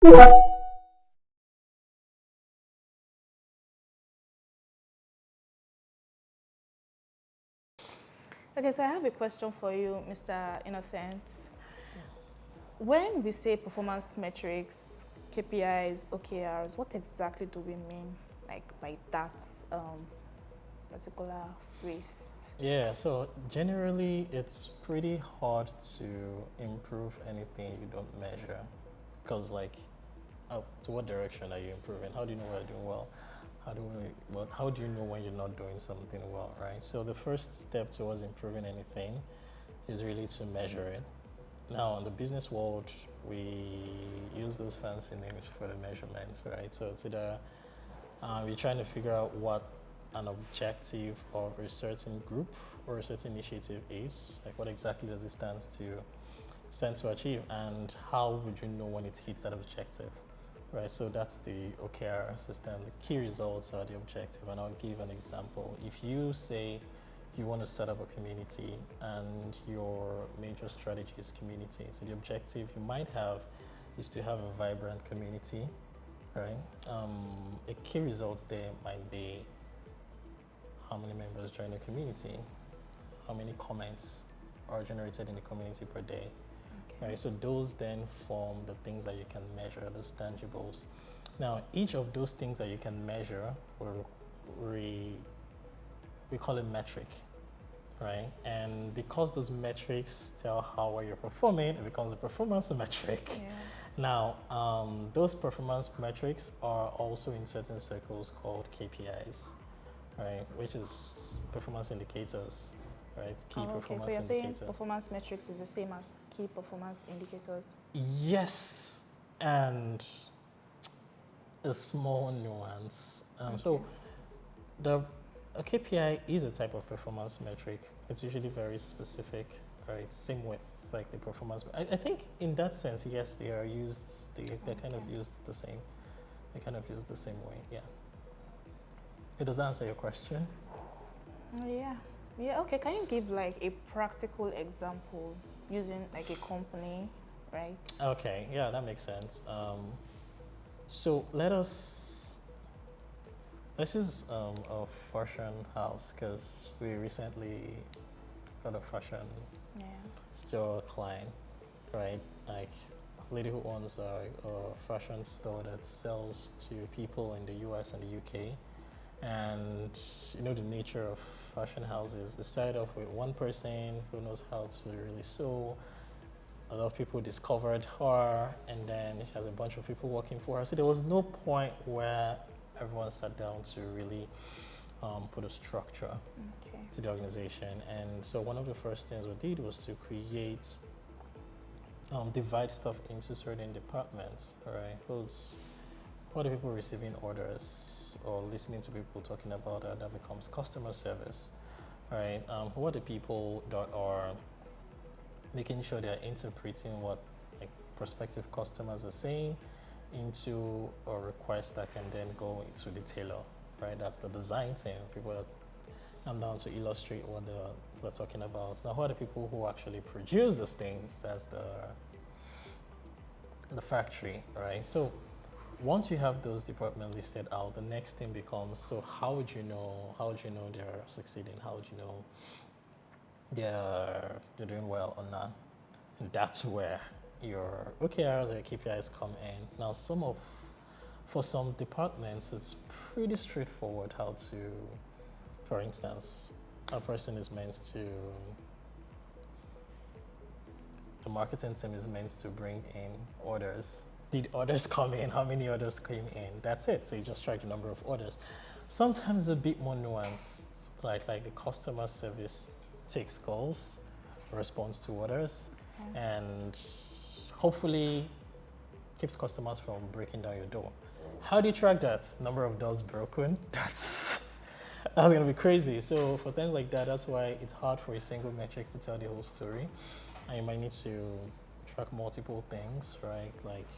Okay, so I have a question for you, Mr. Innocent. When we say performance metrics, KPIs, OKRs, what exactly do we mean, like by that particular phrase? Yeah, so generally it's pretty hard to improve anything you don't measure. Because like, to what direction are you improving? How do you know when you're doing well? How do you know when you're not doing something well, right? So the first step towards improving anything is really to measure it. Now, in the business world, we use those fancy names for the measurements, right? So it's either we're trying to figure out what an objective of a certain group or a certain initiative is, like what exactly does it stand to achieve, and how would you know when it hits that objective, right? So that's the OKR system. The key results are the objective, and I'll give an example. If you say you want to set up a community and your major strategy is community, so the objective you might have is to have a vibrant community, right? A key result there might be how many members join the community, how many comments are generated in the community per day. Okay. Right, so those then form the things that you can measure, those tangibles. Now, each of those things that you can measure, we call it metric, right? And because those metrics tell how well you're performing, it becomes a performance metric. Yeah. Now, those performance metrics are also in certain circles called KPIs, right? Which is performance indicators, right? Key performance indicators. So you're saying performance metrics is the same as key performance indicators? Yes, and a small nuance. Okay. So a KPI is a type of performance metric. It's usually very specific, right? Same with like the performance. I think in that sense, yes, they are used. They're kind of used the same. They kind of used the same way. Yeah. Does that answer your question? Yeah. Yeah. Okay. Can you give like a practical example using like a company, right? Okay. Yeah, that makes sense. So let's use a fashion house because we recently got a fashion store client, right? Like a lady who owns a fashion store that sells to people in the US and the UK. And you know the nature of fashion houses. They start off with one person who knows how to really sew. A lot of people discovered her, and then she has a bunch of people working for her. So there was no point where everyone sat down to really put a structure to the organization. And so one of the first things we did was to create, divide stuff into certain departments, right? Because what are people receiving orders or listening to people talking about that becomes customer service, right? Who are the people that are making sure they're interpreting what like prospective customers are saying into a request that can then go into the tailor, right? That's the design team, people that come down to illustrate what they're talking about. Now, who are the people who actually produce these things? That's the factory, right? So once you have those departments listed out, the next thing becomes, so how would you know they're succeeding? How would you know they're doing well or not? And that's where your OKRs or your KPIs come in. Now, for some departments, it's pretty straightforward how to, for instance, a person is meant to, the marketing team is meant to bring in orders. Did orders come in? How many orders came in? That's it. So you just track the number of orders. Sometimes a bit more nuanced, like the customer service takes calls, responds to orders, and hopefully keeps customers from breaking down your door. How do you track that? Number of doors broken? That's gonna be crazy. So for things like that, that's why it's hard for a single metric to tell the whole story. And you might need to track multiple things, right? Like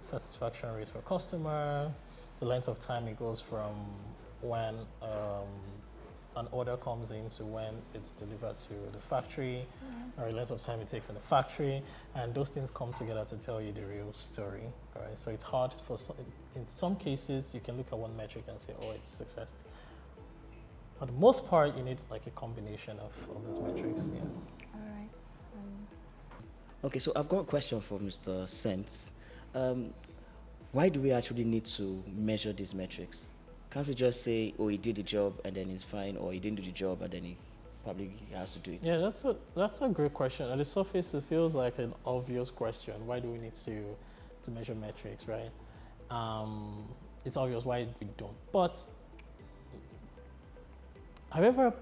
satisfaction rates for customer, the length of time it goes from when an order comes in to when it's delivered to the factory, or the length of time it takes in the factory, and those things come together to tell you the real story, right? So it's hard for in some cases you can look at one metric and say, oh, it's success. For the most part, you need like a combination of those metrics. Yeah. All right. Okay, so I've got a question for Mr. Sense. Why do we actually need to measure these metrics? Can't we just say, oh, he did the job and then he's fine, or he didn't do the job and then he probably has to do it? Yeah, that's a great question. At the surface, it feels like an obvious question. Why do we need to measure metrics, right? It's obvious why we don't. But have you ever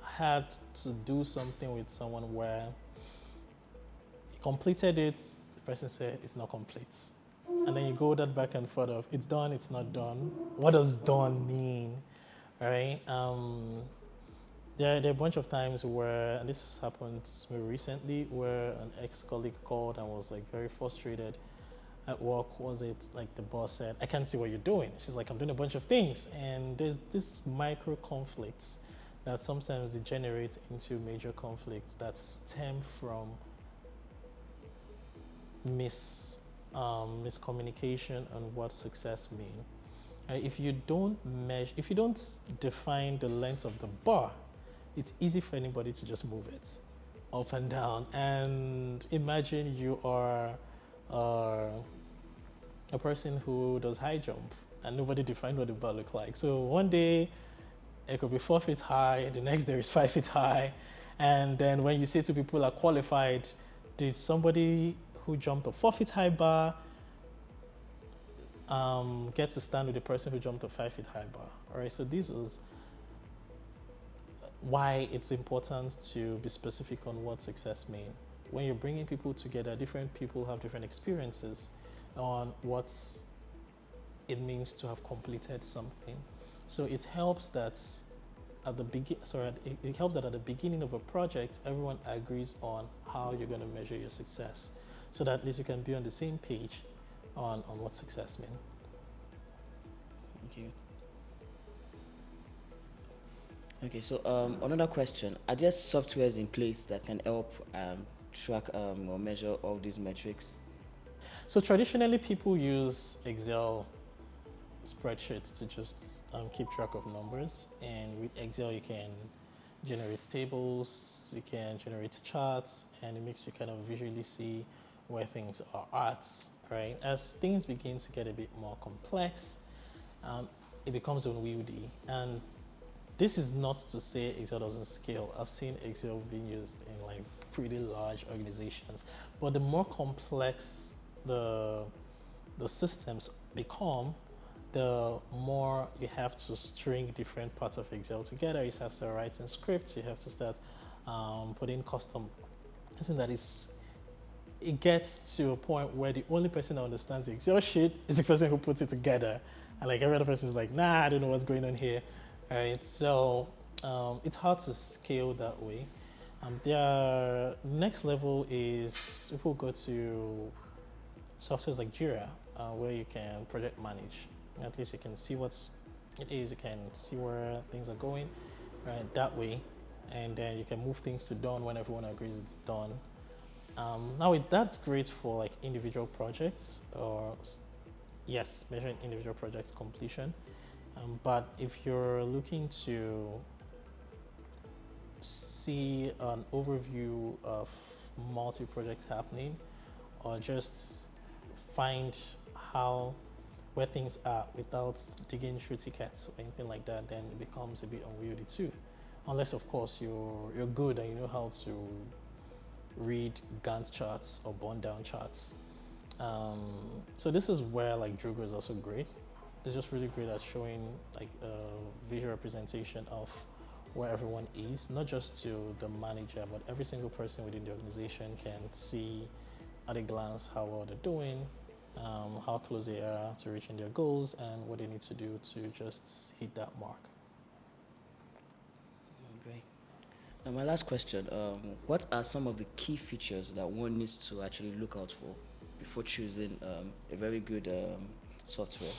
had to do something with someone where you completed it, the person said it's not complete, and then you go that back and forth of it's done, it's not done. What does done mean, right? There are a bunch of times where, and this has happened very recently, where an ex-colleague called and was like very frustrated at work. Was it like the boss said, I can't see what you're doing. She's like, I'm doing a bunch of things. And there's this micro conflicts that sometimes degenerate into major conflicts that stem from miscommunication on what success means. If you don't define the length of the bar, it's easy for anybody to just move it up and down. And imagine you are a person who does high jump and nobody defined what the bar look like. So one day it could be 4 feet high, the next day is 5 feet high. And then when you say to people are qualified, did somebody who jumped a 4 feet high bar get to stand with the person who jumped a 5 feet high bar? All right, so this is why it's important to be specific on what success means. When you're bringing people together, different people have different experiences on what it means to have completed something. So it helps that at the beginning of a project, everyone agrees on how you're going to measure your success, so that at least you can be on the same page on what success means. Thank you. Okay, so another question. Are there softwares in place that can help track or measure all these metrics? So traditionally, people use Excel spreadsheets to just keep track of numbers. And with Excel, you can generate tables, you can generate charts, and it makes you kind of visually see where things are at, right? As things begin to get a bit more complex, it becomes unwieldy. And this is not to say Excel doesn't scale. I've seen Excel being used in like pretty large organizations, but the more complex the systems become, the more you have to string different parts of Excel together. You have to start writing scripts. You have to start putting custom. I think that it gets to a point where the only person that understands the Excel sheet is the person who puts it together, and like every other person is like, nah, I don't know what's going on here. All right, so it's hard to scale that way. The next level is people go to softwares like Jira, where you can project manage. At least you can see what it is, you can see where things are going, right, that way. And then you can move things to done when everyone agrees it's done. Now that's great for like individual projects, or yes, measuring individual projects completion. But if you're looking to see an overview of multi-projects happening, or just find where things are without digging through tickets or anything like that, then it becomes a bit unwieldy too. Unless, of course, you're good and you know how to read Gantt charts or burn down charts. So this is where like Drugo is also great. It's just really great at showing like a visual representation of where everyone is, not just to the manager, but every single person within the organization can see at a glance how well they're doing, how close they are to reaching their goals, and what they need to do to just hit that mark. Great. Now my last question, what are some of the key features that one needs to actually look out for before choosing a very good software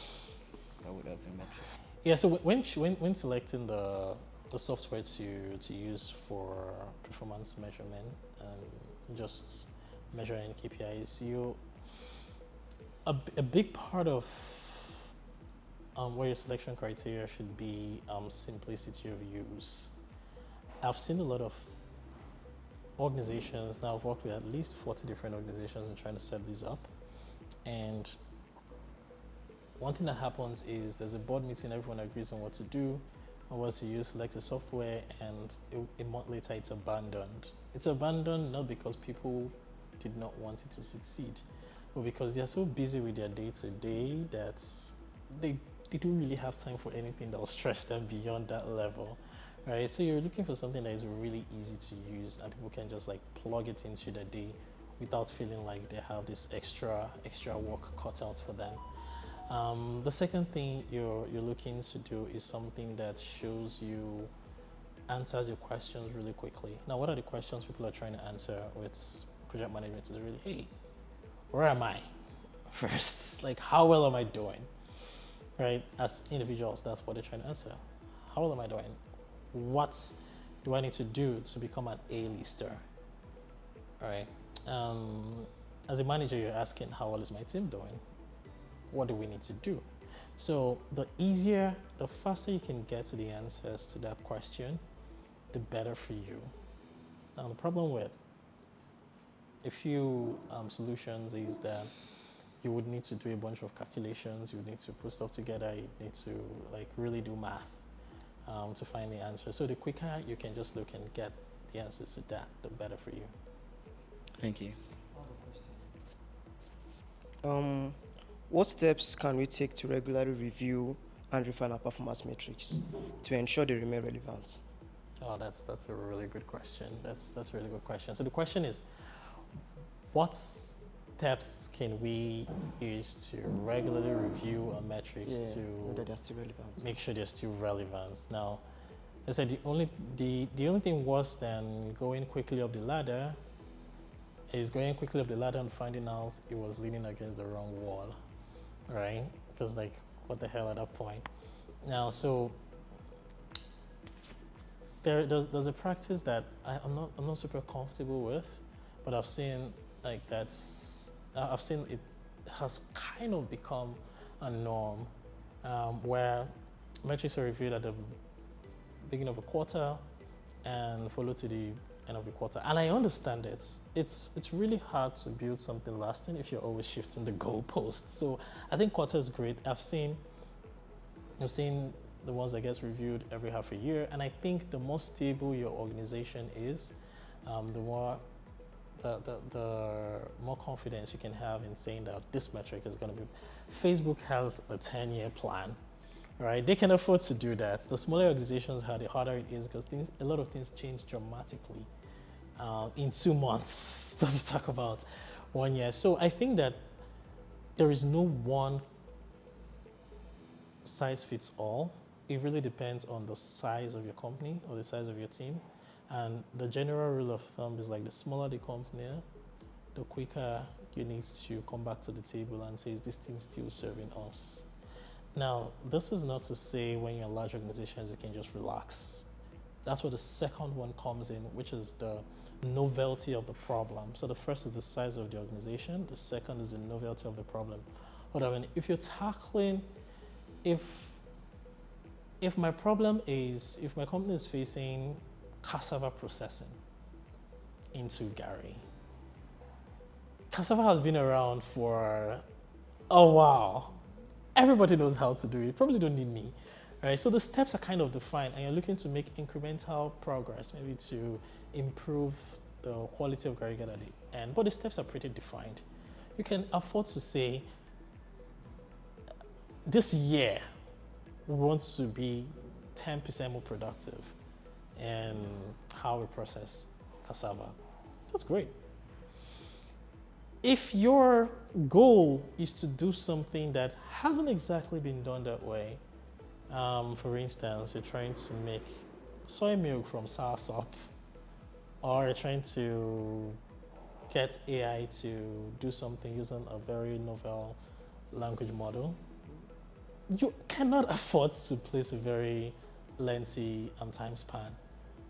that would have been metric? Yeah, so when selecting the the software to use for performance measurement and just measuring KPIs, a big part of what your selection criteria should be simplicity of use. I've seen a lot of organizations, now I've worked with at least 40 different organizations and trying to set these up. And one thing that happens is there's a board meeting, everyone agrees on what to do, or what to use, select the software, and a month later it's abandoned. It's abandoned not because people did not want it to succeed, but because they're so busy with their day-to-day that they don't really have time for anything that will stress them beyond that level, right? So you're looking for something that is really easy to use and people can just like plug it into their day without feeling like they have this extra work cut out for them. The second thing you're looking to do is something that shows you, answers your questions really quickly. Now, what are the questions people are trying to answer with project management is really, hey, where am I first? Like, how well am I doing? Right? As individuals, that's what they're trying to answer. How well am I doing? What do I need to do to become an A-lister? All right. As a manager, you're asking, how well is my team doing? What do we need to do? So the faster you can get to the answers to that question, the better for you. Now, the problem with a few solutions is that you would need to do a bunch of calculations, you would need to put stuff together, you need to like really do math to find the answer. So the quicker you can just look and get the answers to that, the better for you. Thank you. What steps can we take to regularly review and refine our performance metrics to ensure they remain relevant? Oh, that's a really good question. That's a really good question. So the question is, what steps can we use to regularly review our metrics to whether they're still relevant? Make sure they're still relevant? Now, I said the only thing worse than going quickly up the ladder is going quickly up the ladder and finding out it was leaning against the wrong wall, right? Because like, what the hell at that point? Now, so there's a practice that I'm not super comfortable with, but I've seen it has kind of become a norm where metrics are reviewed at the beginning of a quarter and followed to the end of the quarter. And I understand it. It's really hard to build something lasting if you're always shifting the goalposts. So I think quarter is great. I've seen the ones that gets reviewed every half a year, and I think the more stable your organization is, the more confidence you can have in saying that this metric is going to be. Facebook has a 10-year plan, right? They can afford to do that. The smaller organizations, the harder it is, because a lot of things change dramatically in 2 months. Not to talk about 1 year. So I think that there is no one size fits all. It really depends on the size of your company or the size of your team. And the general rule of thumb is like the smaller the company, the quicker you need to come back to the table and say, is this thing still serving us? Now, this is not to say when you're large organizations, you can just relax. That's where the second one comes in, which is the novelty of the problem. So the first is the size of the organization. The second is the novelty of the problem. What I mean, if you're tackling, if my company is facing cassava processing into Gary. Cassava has been around for a while. Everybody knows how to do it. Probably don't need me, right? So the steps are kind of defined, and you're looking to make incremental progress, maybe to improve the quality of Gary at the end. But the steps are pretty defined. You can afford to say, this year, we want to be 10% more productive in how we process cassava. That's great. If your goal is to do something that hasn't exactly been done that way, for instance, you're trying to make soy milk from soursop, or you're trying to get AI to do something using a very novel language model, you cannot afford to place a very lengthy time span,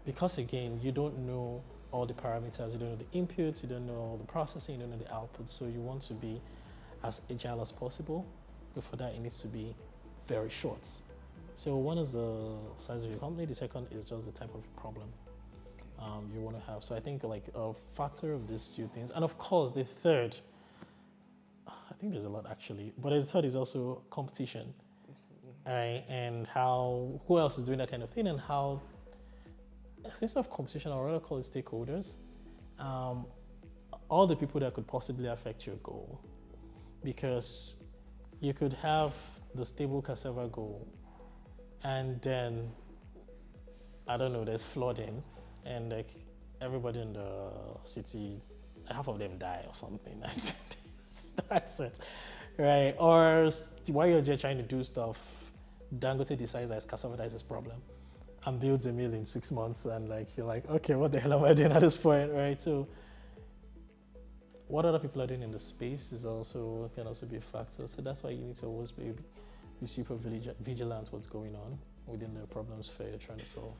because again, you don't know all the parameters, you don't know the inputs, you don't know all the processing, you don't know the outputs. So you want to be as agile as possible. But for that, it needs to be very short. So one is the size of your company. The second is just the type of problem you want to have. So I think like a factor of these two things. And of course, the third, I think there's a lot actually, but the third is also competition. Right? And who else is doing that kind of thing, and how, instead of competition, I would rather call it stakeholders, all the people that could possibly affect your goal. Because you could have the stable cassava goal, and then, I don't know, there's flooding, and like everybody in the city, half of them die or something. That's it, right? Or while you're just trying to do stuff, Dangote decides that cassava is his problem and builds a mill in 6 months, and like you're like, okay, what the hell am I doing at this point, right? So what other people are doing in the space can also be a factor. So that's why you need to always be super vigilant what's going on within the problem sphere you're trying to solve.